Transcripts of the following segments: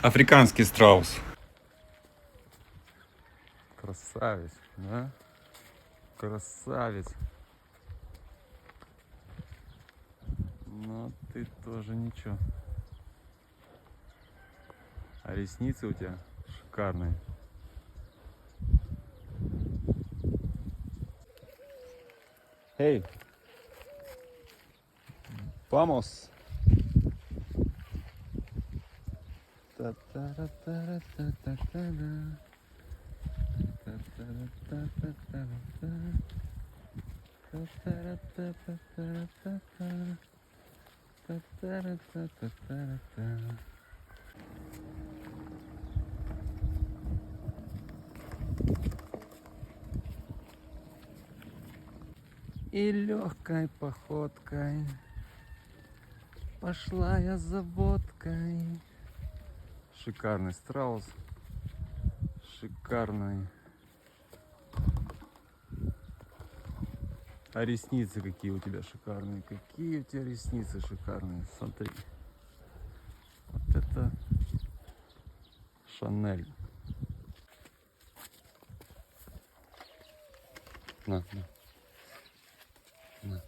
Африканский страус. Красавец, да? Красавец. Но ты тоже ничего. А ресницы у тебя шикарные. Эй, vamos. И легкой походкой пошла я за водкой. Шикарный страус, шикарный. А ресницы какие у тебя шикарные, какие у тебя ресницы шикарные, смотри. Вот это Шанель. На. На.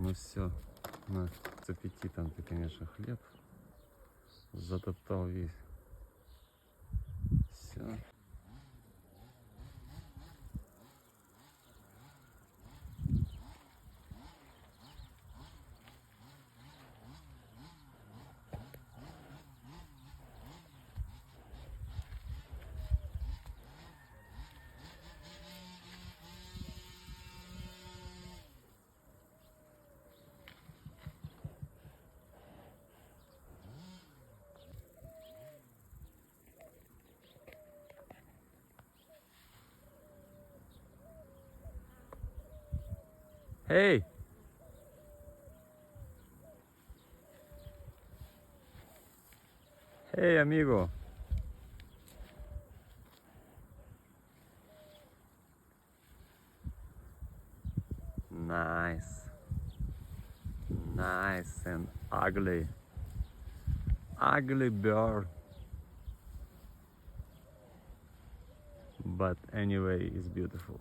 Ну все, на, с аппетитом ты, конечно, хлеб затоптал весь. Все. Hey! Hey, amigo! Nice. Nice and ugly. Ugly bird. But anyway, it's beautiful.